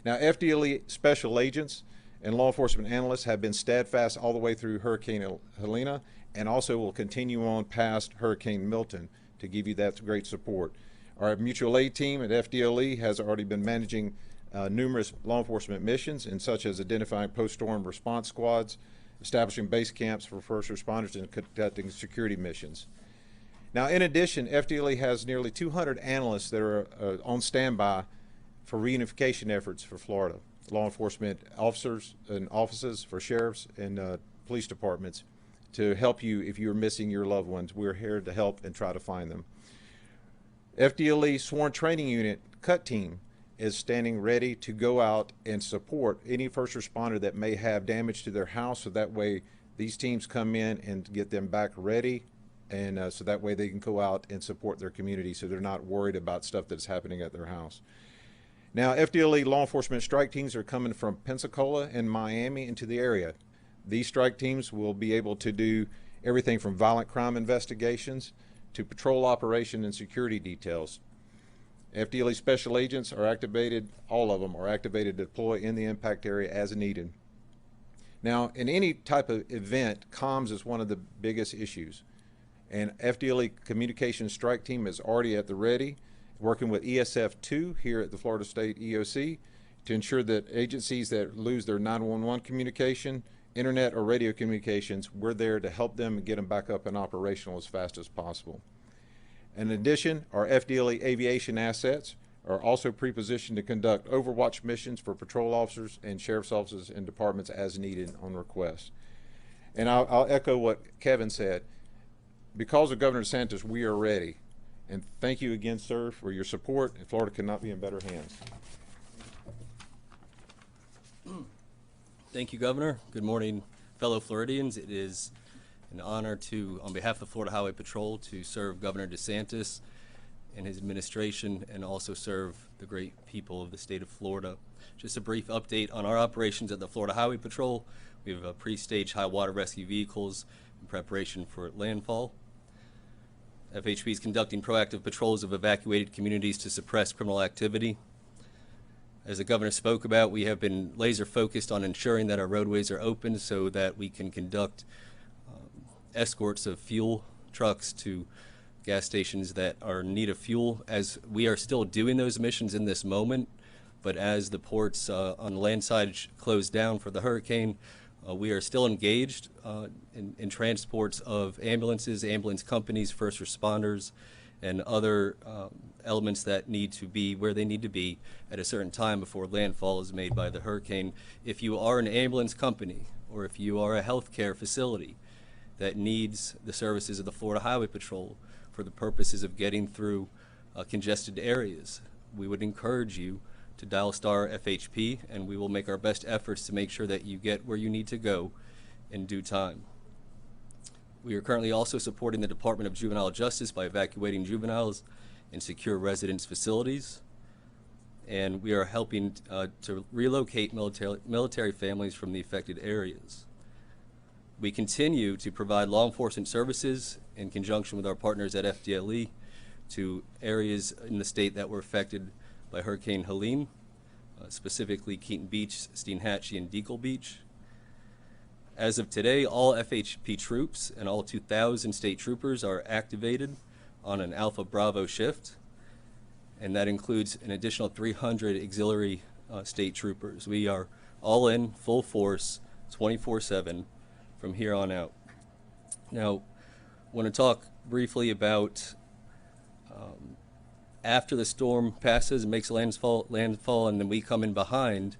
D: Now, FDLE special agents and law enforcement analysts have been steadfast all the way through Hurricane Helena, and also will continue on past Hurricane Milton to give you that great support. Our mutual aid team at FDLE has already been managing numerous law enforcement missions, and such as identifying post-storm response squads, establishing base camps for first responders, and conducting security missions. Now, in addition, FDLE has nearly 200 analysts that are on standby for reunification efforts for Florida, law enforcement officers and offices for sheriffs and police departments to help you if you're missing your loved ones. We're here to help and try to find them. FDLE Sworn Training Unit CUT team is standing ready to go out and support any first responder that may have damage to their house, so that way these teams come in and get them back ready, and so that way they can go out and support their community so they're not worried about stuff that's happening at their house. Now, FDLE law enforcement strike teams are coming from Pensacola and Miami into the area. These strike teams will be able to do everything from violent crime investigations to patrol operation and security details. FDLE special agents are activated, all of them are activated to deploy in the impact area as needed. Now, in any type of event, comms is one of the biggest issues. And FDLE Communications Strike Team is already at the ready, working with ESF2 here at the Florida State EOC to ensure that agencies that lose their 911 communication, internet or radio communications, we're there to help them and get them back up and operational as fast as possible. In addition, our FDLE aviation assets are also pre-positioned to conduct overwatch missions for patrol officers and sheriff's offices and departments as needed on request. And I'll echo what Kevin said. Because of Governor DeSantis, we are ready. And thank you again, sir, for your support. And Florida could not be in better hands.
E: Thank you, Governor. Good morning, fellow Floridians. It is an honor to, on behalf of the Florida Highway Patrol, to serve Governor DeSantis and his administration and also serve the great people of the state of Florida. Just a brief update on our operations at the Florida Highway Patrol. We have pre-staged high water rescue vehicles in preparation for landfall. FHP is conducting proactive patrols of evacuated communities to suppress criminal activity. As the governor spoke about, we have been laser focused on ensuring that our roadways are open so that we can conduct escorts of fuel trucks to gas stations that are in need of fuel, as we are still doing those missions in this moment. But as the ports on the land side closed down for the hurricane, we are still engaged in transports of ambulances, ambulance companies, first responders, and other elements that need to be where they need to be at a certain time before landfall is made by the hurricane. If you are an ambulance company or if you are a healthcare facility that needs the services of the Florida Highway Patrol for the purposes of getting through congested areas, we would encourage you to dial star FHP, and we will make our best efforts to make sure that you get where you need to go in due time. We are currently also supporting the Department of Juvenile Justice by evacuating juveniles in secure residence facilities, and we are helping to relocate military families from the affected areas. We continue to provide law enforcement services in conjunction with our partners at FDLE to areas in the state that were affected by Hurricane Helene, specifically Keaton Beach, Steinhatchee, and Deacle Beach. As of today, all FHP troops and all 2,000 state troopers are activated on an Alpha Bravo shift, and that includes an additional 300 auxiliary state troopers. We are all in, full force, 24/7 from here on out. Now, I want to talk briefly about after the storm passes and makes landfall, and then we come in behind,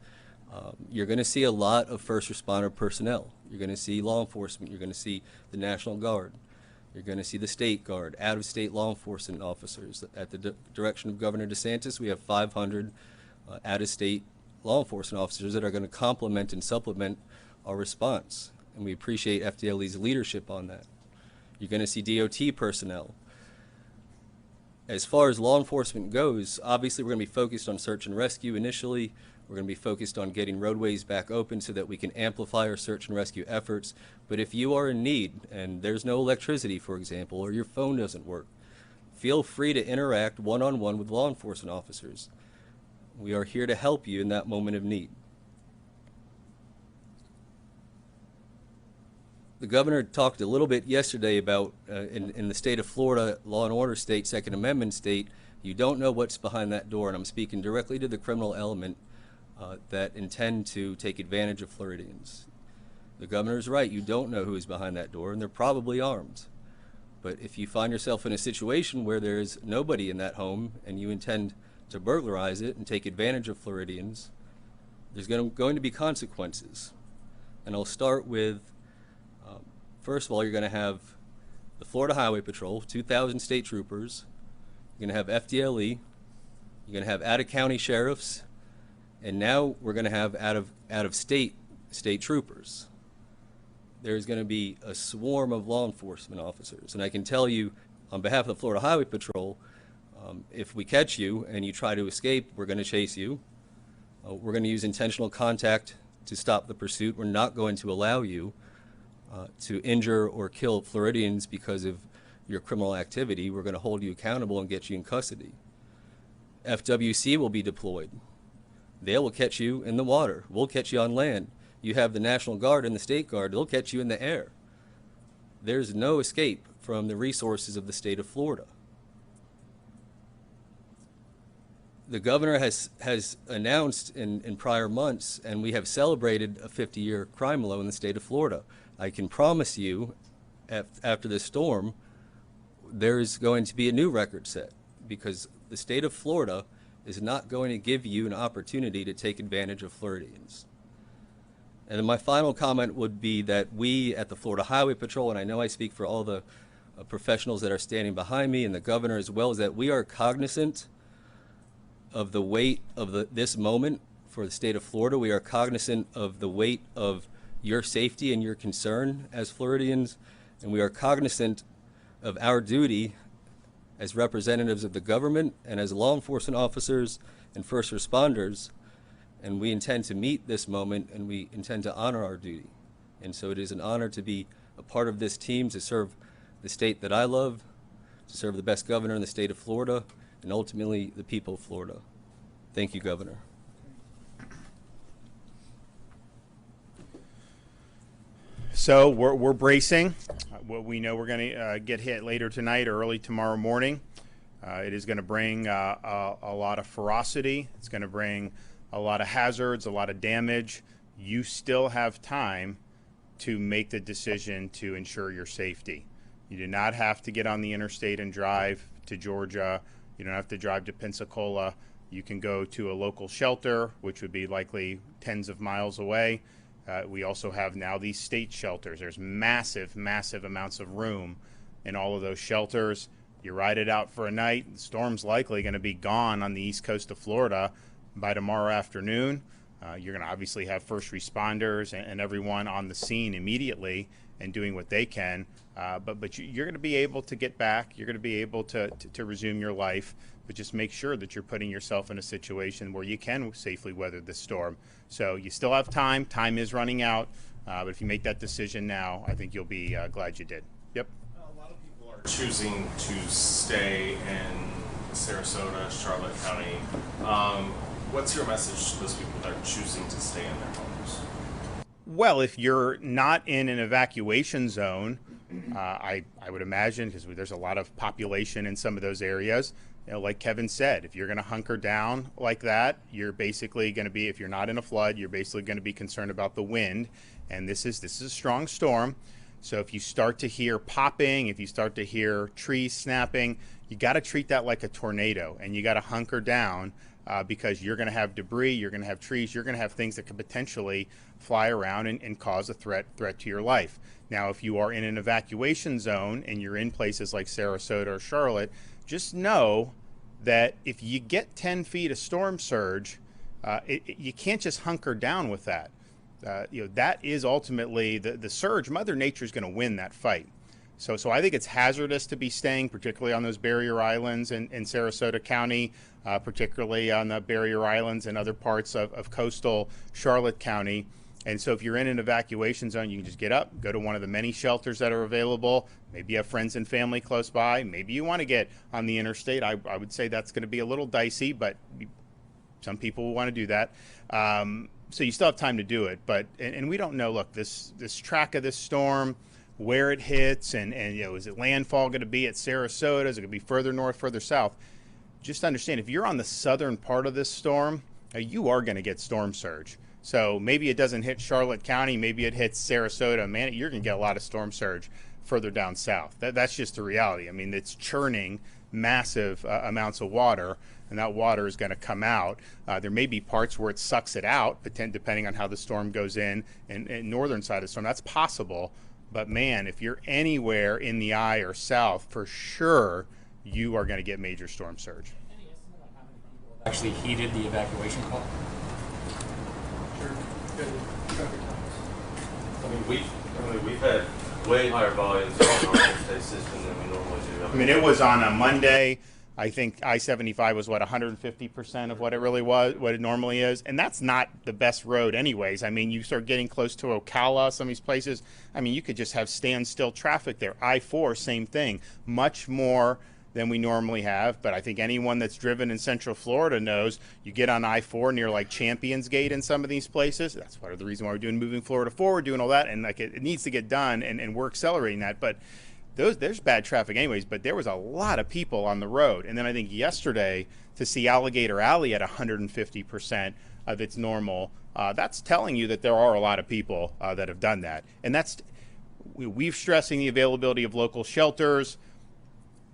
E: you're going to see a lot of first responder personnel. You're going to see law enforcement. You're going to see the National Guard. You're going to see the State Guard, out-of-state law enforcement officers. At the direction of Governor DeSantis, we have 500 out-of-state law enforcement officers that are going to complement and supplement our response, and we appreciate FDLE's leadership on that. You're going to see DOT personnel. As far as law enforcement goes, obviously we're going to be focused on search and rescue initially. We're going to be focused on getting roadways back open so that we can amplify our search and rescue efforts. But if you are in need and there's no electricity, for example, or your phone doesn't work, feel free to interact one-on-one with law enforcement officers. We are here to help you in that moment of need. The governor talked a little bit yesterday about in the state of Florida, law and order state, Second Amendment state, you don't know what's behind that door, and I'm speaking directly to the criminal element that intend to take advantage of Floridians. The governor's right, you don't know who is behind that door, and they're probably armed. But if you find yourself in a situation where there is nobody in that home and you intend to burglarize it and take advantage of Floridians, there's going to be consequences. And I'll start with first of all, you're going to have the Florida Highway Patrol, 2,000 state troopers. You're going to have FDLE. You're going to have out-of-county sheriffs. And now we're going to have out-of-state troopers. There's going to be a swarm of law enforcement officers. And I can tell you, on behalf of the Florida Highway Patrol, if we catch you and you try to escape, we're going to chase you. We're going to use intentional contact to stop the pursuit. We're not going to allow you to injure or kill Floridians because of your criminal activity. We're going to hold you accountable and get you in custody. FWC will be deployed. They will catch you in the water. We'll catch you on land. You have the National Guard and the State Guard. They'll catch you in the air. There's no escape from the resources of the state of Florida. The governor has announced in prior months, and we have celebrated a 50-year crime low in the state of Florida. I can promise you, after this storm, there's going to be a new record set, because the state of Florida is not going to give you an opportunity to take advantage of Floridians. And then my final comment would be that we at the Florida Highway Patrol, and I know I speak for all the professionals that are standing behind me and the governor as well, is that we are cognizant of the weight of this moment for the state of Florida. We are cognizant of the weight of your safety and your concern as Floridians, and we are cognizant of our duty as representatives of the government and as law enforcement officers and first responders, and we intend to meet this moment and we intend to honor our duty. And so it is an honor to be a part of this team, to serve the state that I love, to serve the best governor in the state of Florida, and ultimately the people of Florida. Thank you, Governor.
A: So we're bracing. We know we're going to get hit later tonight or early tomorrow morning. It is going to bring a lot of ferocity. It's going to bring a lot of hazards, a lot of damage. You still have time to make the decision to ensure your safety. You do not have to get on the interstate and drive to Georgia. You don't have to drive to Pensacola. You can go to a local shelter, which would be likely tens of miles away. We also have now these state shelters. There's massive, massive amounts of room in all of those shelters. You ride it out for a night. The storm's likely going to be gone on the east coast of Florida by tomorrow afternoon. You're going to obviously have first responders and everyone on the scene immediately and doing what they can. But you're going to be able to get back. You're going to be able to resume your life. But just make sure that you're putting yourself in a situation where you can safely weather this storm. So you still have time. Time is running out. But if you make that decision now, I think you'll be glad you did. Yep.
F: A lot of people are choosing to stay in Sarasota, Charlotte County. What's your message to those people that are choosing to stay in their homes?
A: Well, if you're not in an evacuation zone, I would imagine, because there's a lot of population in some of those areas, like Kevin said, if you're going to hunker down like that, you're basically going to be, if you're not in a flood, you're basically going to be concerned about the wind. And this is a strong storm. So if you start to hear popping, if you start to hear trees snapping, you got to treat that like a tornado, and you got to hunker down. Because you're going to have debris, you're going to have trees, you're going to have things that could potentially fly around and cause a threat to your life. Now, if you are in an evacuation zone and you're in places like Sarasota or Charlotte, just know that if you get 10 feet of storm surge, you can't just hunker down with that. That is ultimately the surge. Mother Nature is going to win that fight. So I think it's hazardous to be staying, particularly on those barrier islands in Sarasota County, particularly on the barrier islands and other parts of coastal Charlotte County. And so if you're in an evacuation zone, you can just get up, go to one of the many shelters that are available. Maybe you have friends and family close by. Maybe you want to get on the interstate. I would say that's going to be a little dicey, but some people will want to do that. So you still have time to do it. But and we don't know, look, this track of this storm, where it hits, and is it landfall going to be at Sarasota? Is it going to be further north, further south? Just understand, if you're on the southern part of this storm, you are going to get storm surge. So maybe it doesn't hit Charlotte County, maybe it hits Sarasota. Man, you're going to get a lot of storm surge further down south. That's just the reality. I mean, it's churning massive amounts of water, and that water is going to come out. There may be parts where it sucks it out, depending on how the storm goes in northern side of the storm. That's possible. But man, if you're anywhere in the eye or south, for sure, you are going to get major storm surge.
G: Any estimate on how many people have actually heeded the evacuation call?
F: Sure. We've had way higher volumes on our interstate system than we normally do.
A: I mean, it was on a Monday. I think I-75 was, what, 150% of what it really was, what it normally is. And that's not the best road anyways. I mean, you start getting close to Ocala, some of these places. I mean, you could just have standstill traffic there. I-4, same thing. Much more than we normally have. But I think anyone that's driven in Central Florida knows you get on I-4 near like Champions Gate in some of these places. That's part of the reason why we're doing Moving Florida Forward, doing all that. And like it needs to get done, and we're accelerating that. But there's bad traffic anyways, but there was a lot of people on the road. And then I think yesterday to see Alligator Alley at 150% of its normal, that's telling you that there are a lot of people that have done that. And we've stressing the availability of local shelters.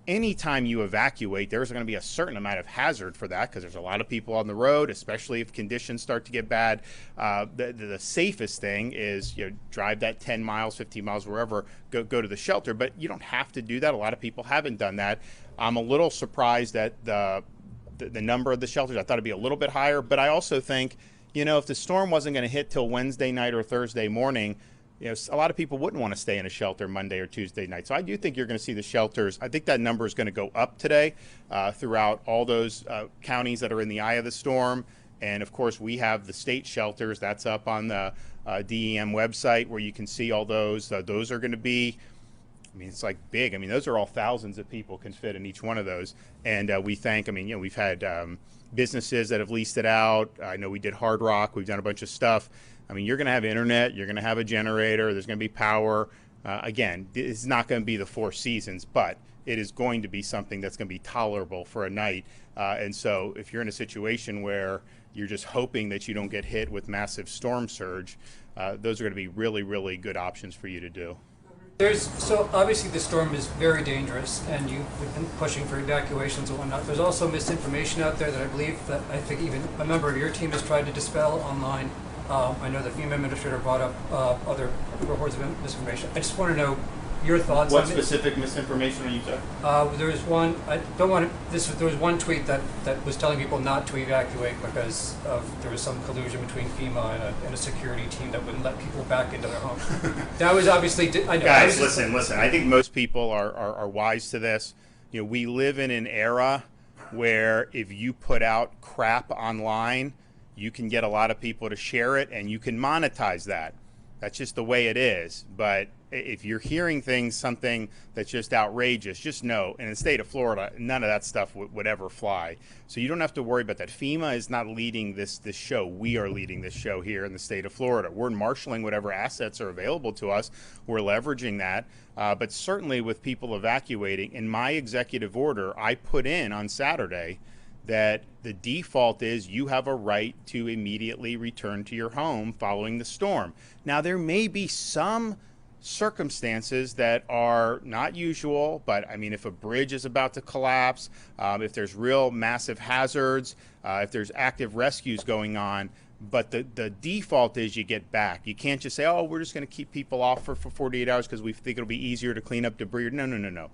A: Anytime you evacuate, there's going to be a certain amount of hazard for that because there's a lot of people on the road, especially if conditions start to get bad. The safest thing is, drive that 10 miles, 15 miles, wherever, go to the shelter. But you don't have to do that. A lot of people haven't done that. I'm a little surprised at the number of the shelters. I thought it'd be a little bit higher. But I also think, if the storm wasn't going to hit till Wednesday night or Thursday morning, a lot of people wouldn't want to stay in a shelter Monday or Tuesday night. So I do think you're going to see the shelters. I think that number is going to go up today throughout all those counties that are in the eye of the storm. And of course, we have the state shelters. That's up on the DEM website where you can see all those. Those are going to be, it's like big. Those are all thousands of people can fit in each one of those. And we thank, we've had businesses that have leased it out. I know we did Hard Rock. We've done a bunch of stuff. You're going to have internet, you're going to have a generator, there's going to be power. Again, it's not going to be the Four Seasons, but it is going to be something that's going to be tolerable for a night. And so if you're in a situation where you're just hoping that you don't get hit with massive storm surge, those are going to be really, really good options for you to do.
G: So obviously the storm is very dangerous, and you've been pushing for evacuations and whatnot. There's also misinformation out there that I think even a member of your team has tried to dispel online. I know the FEMA administrator brought up other reports of misinformation. I just want to know your thoughts on it.
A: What specific misinformation are you talking?
G: There was one. There was one tweet that was telling people not to evacuate because there was some collusion between FEMA and a security team that wouldn't let people back into their homes. That was obviously. I know.
A: Guys, listen. I think most people are wise to this. We live in an era where if you put out crap online, you can get a lot of people to share it, and you can monetize that. That's just the way it is. But if you're hearing something that's just outrageous, just know, in the state of Florida, none of that stuff would ever fly. So you don't have to worry about that. FEMA is not leading this show. We are leading this show here in the state of Florida. We're marshaling whatever assets are available to us. We're leveraging that. But certainly with people evacuating, in my executive order, I put in on Saturday that the default is you have a right to immediately return to your home following the storm. Now, there may be some circumstances that are not usual, but if a bridge is about to collapse, if there's real massive hazards, if there's active rescues going on, but the default is you get back. You can't just say, we're just going to keep people off for 48 hours because we think it'll be easier to clean up debris. No.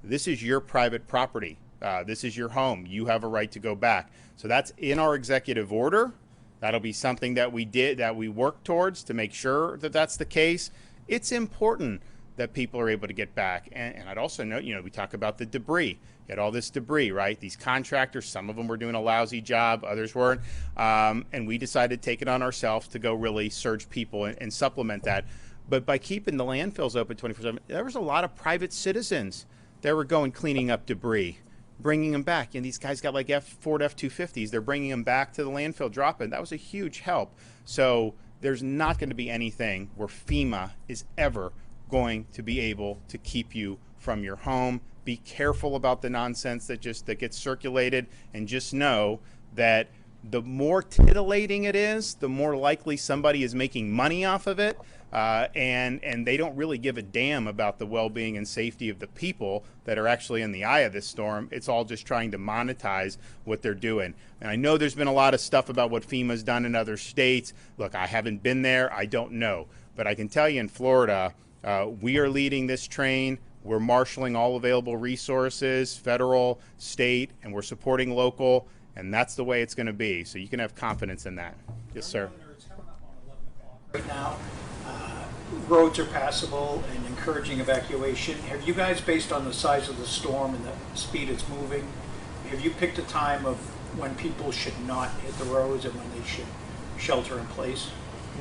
A: This is your private property. This is your home. You have a right to go back. So that's in our executive order. That'll be something that we work towards to make sure that that's the case. It's important that people are able to get back. And I'd also note, we talk about the debris. You had all this debris, right? These contractors, some of them were doing a lousy job, others weren't. And we decided to take it on ourselves to go really surge people and supplement that. But by keeping the landfills open 24/7, there was a lot of private citizens that were going cleaning up debris, bringing them back. And these guys got like Ford F-250s. They're bringing them back to the landfill drop-in. That was a huge help. So there's not going to be anything where FEMA is ever going to be able to keep you from your home. Be careful about the nonsense that gets circulated, and just know that the more titillating it is, the more likely somebody is making money off of it. And they don't really give a damn about the well-being and safety of the people that are actually in the eye of this storm. It's all just trying to monetize what they're doing. And I know there's been a lot of stuff about what FEMA's done in other states. Look, I haven't been there. I don't know. But I can tell you in Florida, we are leading this train. We're marshaling all available resources, federal, state, and we're supporting local. And that's the way it's going to be. So you can have confidence in that. Yes, sir.
H: It's coming up on 11 o'clock right now. Roads are passable and encouraging evacuation. Have you guys, based on the size of the storm and the speed it's moving Have you picked a time of when people should not hit the roads and when they should shelter in place?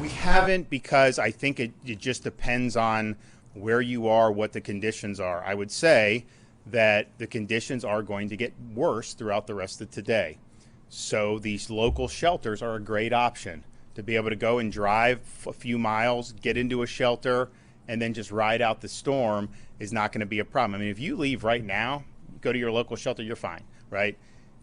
A: We haven't, because I think it just depends on where you are, what the conditions are. I would say that the conditions are going to get worse throughout the rest of today. So these local shelters are a great option to be able to go and drive a few miles, get into a shelter, and then just ride out the storm is not going to be a problem. I mean, if you leave right now, go to your local shelter, you're fine, right?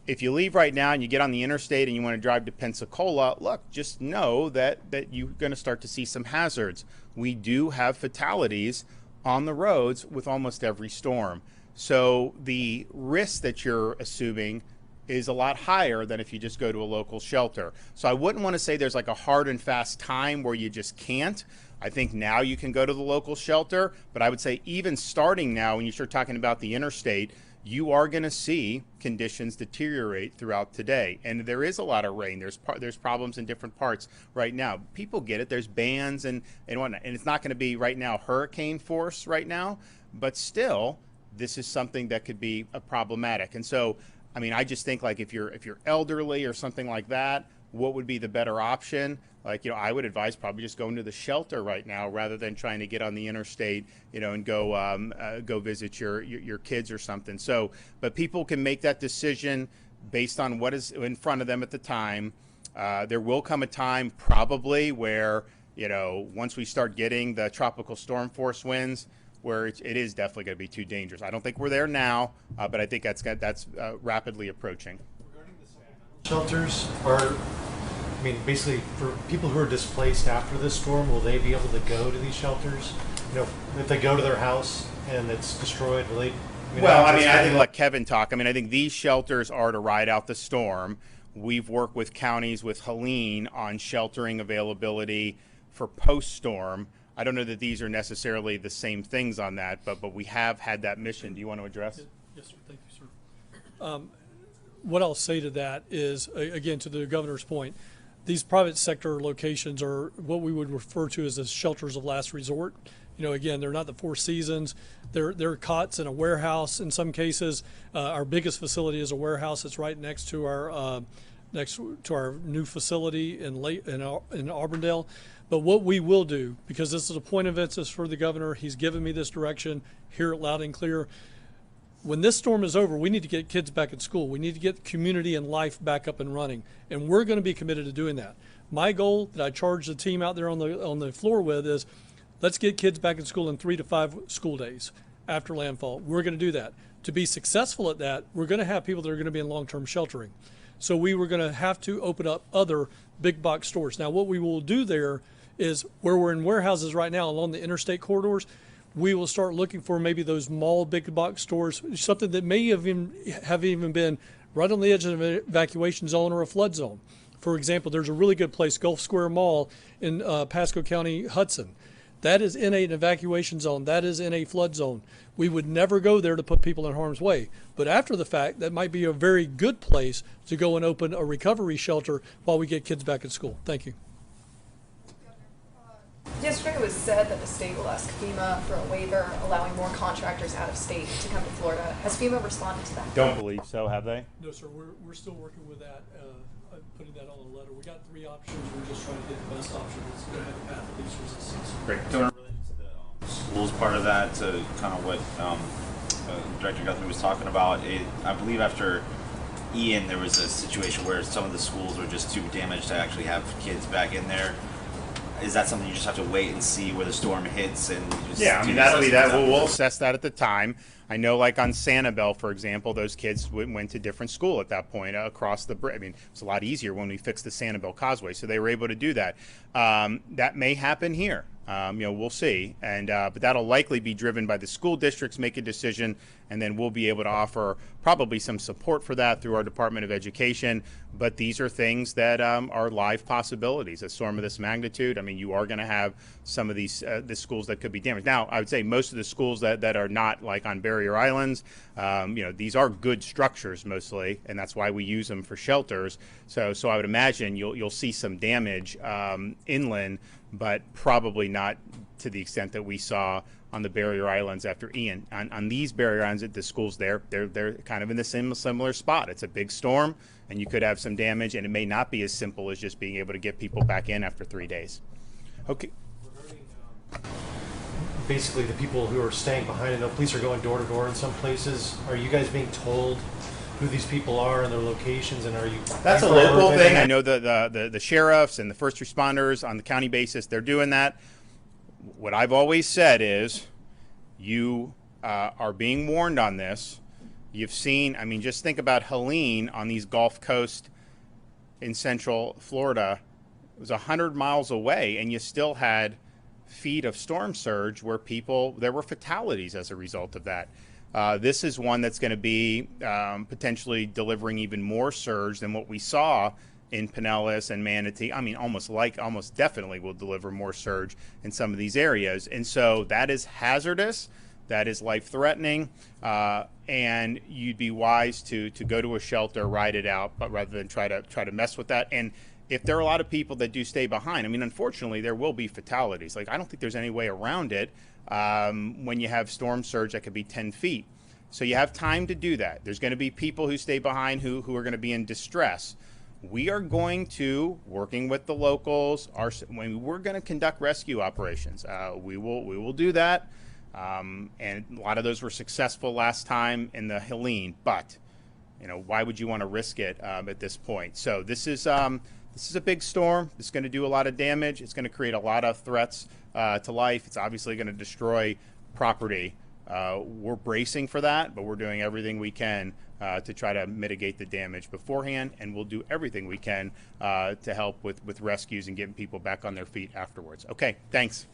A: If you leave right now and you get on the interstate and you want to drive to Pensacola, look, just know that you're going to start to see some hazards. We do have fatalities on the roads with almost every storm. So the risk that you're assuming is a lot higher than if you just go to a local shelter. So I wouldn't want to say there's like a hard and fast time where you just can't. I think now you can go to the local shelter, but I would say even starting now, when you start talking about the interstate, you are going to see conditions deteriorate throughout today. And there is a lot of rain. There's problems in different parts right now. People get it. There's bands and whatnot. And it's not going to be right now hurricane force right now, but still, this is something that could be problematic. And so, I mean, I just think like if you're elderly or something like that, what would be the better option? Like, I would advise probably just going to the shelter right now rather than trying to get on the interstate, and go visit your kids or something. So, but people can make that decision based on what is in front of them at the time. There will come a time probably where, once we start getting the tropical storm force winds, where it is definitely going to be too dangerous. I don't think we're there now, but I think that's rapidly approaching.
I: Regarding the shelters, basically for people who are displaced after this storm, will they be able to go to these shelters? If they go to their house and it's destroyed, will they?
A: I think let Kevin talk. I think these shelters are to ride out the storm. We've worked with counties with Helene on sheltering availability for post-storm. I don't know that these are necessarily the same things on that, but we have had that mission. Do you want to address?
B: Yes, sir. Thank you, sir. What I'll say to that is, again, to the governor's point, these private sector locations are what we would refer to as the shelters of last resort. Again, they're not the Four Seasons. They're cots in a warehouse in some cases. Our biggest facility is a warehouse. It's right next to our new facility in Auburndale. But what we will do, because this is a point of emphasis for the governor, he's given me this direction, hear it loud and clear. When this storm is over, we need to get kids back at school. We need to get community and life back up and running, and we're going to be committed to doing that. My goal that I charge the team out there on the floor with is, let's get kids back in school in 3 to 5 school days after landfall. We're going to do that. To be successful at that, we're going to have people that are going to be in long-term sheltering. So we were going to have to open up other big box stores. Now, what we will do there is, where we're in warehouses right now along the interstate corridors, we will start looking for maybe those mall big box stores, something that may have even been right on the edge of an evacuation zone or a flood zone. For example, there's a really good place, Gulf Square Mall in Pasco County, Hudson. That is in an evacuation zone. That is in a flood zone. We would never go there to put people in harm's way. But after the fact, that might be a very good place to go and open a recovery shelter while we get kids back at school. Thank you.
J: Yesterday it was said that the state will ask FEMA for a waiver allowing more contractors out of state to come to Florida. Has FEMA responded to that?
A: Don't believe so, have they?
B: No, sir. We're still working with that, putting that on the letter. We got 3 options. We're just trying to get the best option that's going to have the path of least resistance.
A: Great.
K: Related to the schools part of that, to kind of what Director Guthrie was talking about, I believe after Ian, there was a situation where some of the schools were just too damaged to actually have kids back in there. Is that something you just have to wait and see where the storm hits? And just
A: that'll be that. We'll assess that at the time. I know, like on Sanibel, for example, those kids went to different school at that point across the bridge. It's a lot easier when we fixed the Sanibel Causeway, so they were able to do that. That may happen here. We'll see, but that'll likely be driven by the school districts make a decision, and then we'll be able to offer probably some support for that through our Department of Education. But these are things that are live possibilities. A storm of this magnitude, you are going to have some of these the schools that could be damaged. Now, I would say most of the schools that are not like on barrier islands, these are good structures mostly, and that's why we use them for shelters. So I would imagine you'll see some damage inland, but probably not to the extent that we saw on the barrier islands after Ian. On these barrier islands at the schools, they're kind of in the similar spot. It's a big storm, and you could have some damage, and it may not be as simple as just being able to get people back in after 3 days. Okay.
I: Basically, the people who are staying behind, I know police are going door to door in some places. Are you guys being told who these people are and their locations, and are you?
A: That's a local thing. I know the sheriffs and the first responders on the county basis, they're doing that. What I've always said is, you are being warned on this. You've seen, I mean, just think about Helene on these Gulf Coast in central Florida. It was 100 miles away, and you still had feet of storm surge where there were fatalities as a result of that. This is one that's going to be potentially delivering even more surge than what we saw in Pinellas and Manatee. I mean, almost definitely will deliver more surge in some of these areas. And so that is hazardous. That is life-threatening. And you'd be wise to go to a shelter, ride it out, but rather than try to mess with that. And if there are a lot of people that do stay behind, I mean, unfortunately, there will be fatalities. Like, I don't think there's any way around it when you have storm surge that could be 10 feet. So you have time to do that. There's going to be people who stay behind who are going to be in distress. We are going to, working with the locals, we're going to conduct rescue operations. We will do that. And a lot of those were successful last time in the Helene, but why would you want to risk it at this point? So this is a big storm. It's going to do a lot of damage. It's going to create a lot of threats to life. It's obviously going to destroy property. We're bracing for that, but we're doing everything we can to try to mitigate the damage beforehand, and we'll do everything we can to help with rescues and getting people back on their feet afterwards. Okay, thanks.